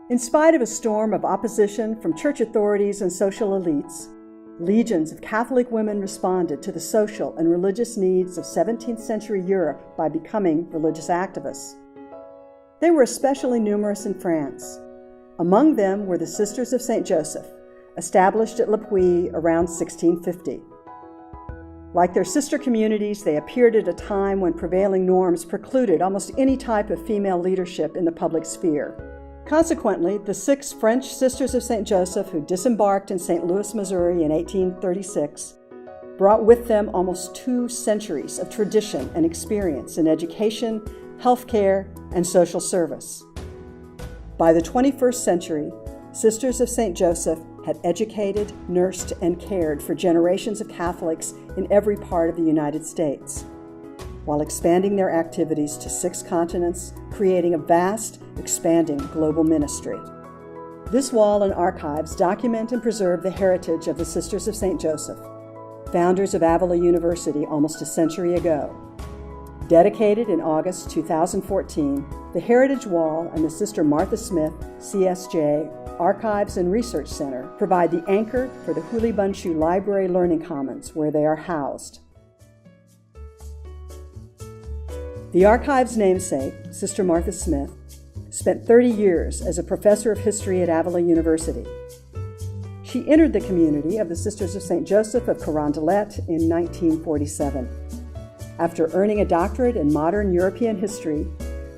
In spite of a storm of opposition from church authorities and social elites, legions of Catholic women responded to the social and religious needs of 17th century Europe by becoming religious activists. They were especially numerous in France. Among them were the Sisters of St. Joseph, established at Le Puy around 1650. Like their sister communities, they appeared at a time when prevailing norms precluded almost any type of female leadership in the public sphere. Consequently, the 6 French Sisters of St. Joseph who disembarked in St. Louis, Missouri in 1836 brought with them almost 2 centuries of tradition and experience in education, healthcare, and social service. By the 21st century, Sisters of St. Joseph had educated, nursed, and cared for generations of Catholics in every part of the United States, while expanding their activities to 6 continents, creating a vast, expanding global ministry. This wall and archives document and preserve the heritage of the Sisters of St. Joseph, founders of Avila University almost a century ago. Dedicated in August 2014, the Heritage Wall and the Sister Martha Smith, CSJ, Archives and Research Center provide the anchor for the Hulibunshu Library Learning Commons, where they are housed. The archive's namesake, Sister Martha Smith, spent 30 years as a professor of history at Avila University. She entered the community of the Sisters of St. Joseph of Carondelet in 1947. After earning a doctorate in modern European history,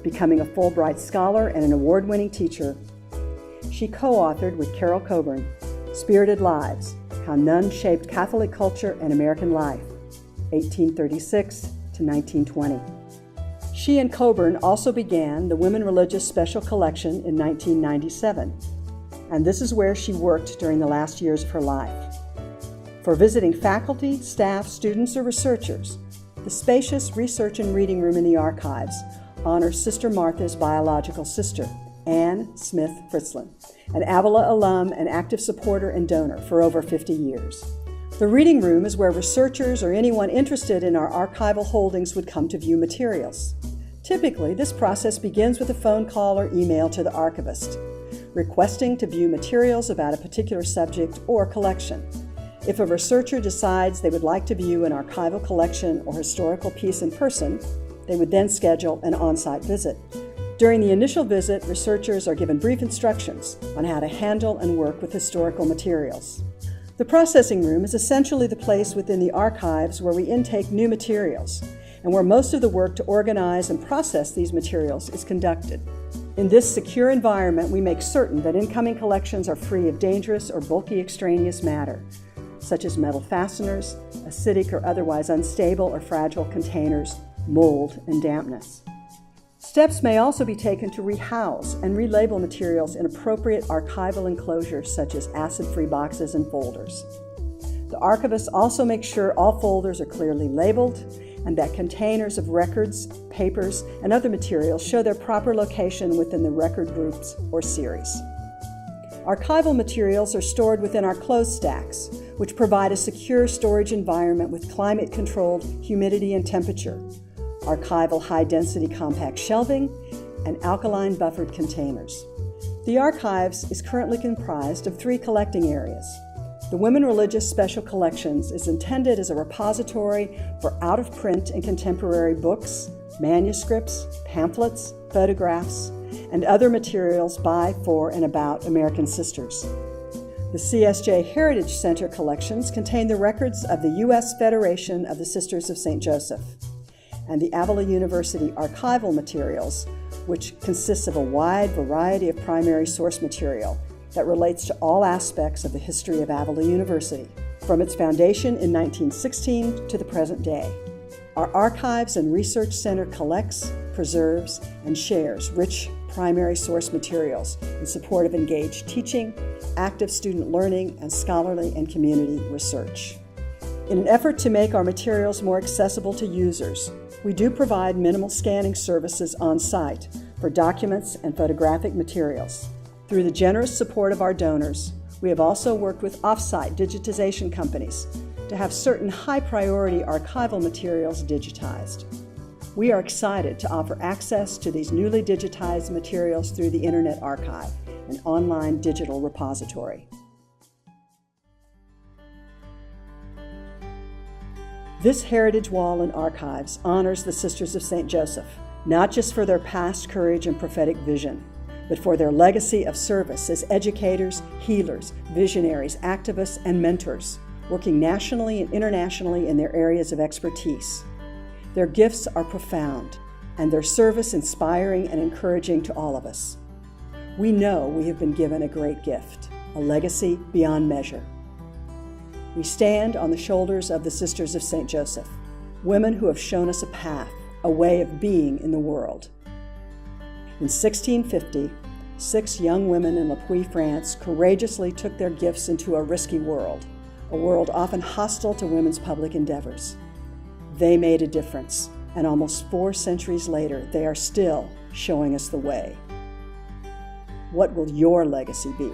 becoming a Fulbright scholar and an award-winning teacher, she co-authored with Carol Coburn, Spirited Lives, How Nuns Shaped Catholic Culture and American Life, 1836 to 1920. She and Coburn also began the Women Religious Special Collection in 1997, and this is where she worked during the last years of her life. For visiting faculty, staff, students, or researchers, the Spacious Research and Reading Room in the archives honors Sister Martha's biological sister, Anne Smith Fritzlin, an Avila alum and active supporter and donor for over 50 years. The reading room is where researchers or anyone interested in our archival holdings would come to view materials. Typically, this process begins with a phone call or email to the archivist, requesting to view materials about a particular subject or collection. If a researcher decides they would like to view an archival collection or historical piece in person, they would then schedule an on-site visit. During the initial visit, researchers are given brief instructions on how to handle and work with historical materials. The processing room is essentially the place within the archives where we intake new materials and where most of the work to organize and process these materials is conducted. In this secure environment, we make certain that incoming collections are free of dangerous or bulky extraneous matter, such as metal fasteners, acidic or otherwise unstable or fragile containers, mold, and dampness. Steps may also be taken to rehouse and relabel materials in appropriate archival enclosures such as acid-free boxes and folders. The archivist also makes sure all folders are clearly labeled and that containers of records, papers, and other materials show their proper location within the record groups or series. Archival materials are stored within our closed stacks, which provide a secure storage environment with climate-controlled humidity and temperature, archival high-density compact shelving, and alkaline buffered containers. The archives is currently comprised of 3 collecting areas. The Women Religious Special Collections is intended as a repository for out-of-print and contemporary books, manuscripts, pamphlets, photographs, and other materials by, for, and about American sisters. The CSJ Heritage Center collections contain the records of the U.S. Federation of the Sisters of St. Joseph, and the Avila University archival materials, which consists of a wide variety of primary source material that relates to all aspects of the history of Avila University, from its foundation in 1916 to the present day. Our Archives and Research Center collects, preserves, and shares rich primary source materials in support of engaged teaching, active student learning, and scholarly and community research. In an effort to make our materials more accessible to users, we do provide minimal scanning services on site for documents and photographic materials. Through the generous support of our donors, we have also worked with off-site digitization companies to have certain high-priority archival materials digitized. We are excited to offer access to these newly digitized materials through the Internet Archive an online digital repository. This heritage wall and archives honors the Sisters of St. Joseph, not just for their past courage and prophetic vision, but for their legacy of service as educators, healers, visionaries, activists, and mentors, working nationally and internationally in their areas of expertise. Their gifts are profound, and their service inspiring and encouraging to all of us. We know we have been given a great gift, a legacy beyond measure. We stand on the shoulders of the Sisters of St. Joseph, women who have shown us a path, a way of being in the world. In 1650, 6 young women in Le Puy, France, courageously took their gifts into a risky world, a world often hostile to women's public endeavors. They made a difference, and almost 4 centuries later, they are still showing us the way. What will your legacy be?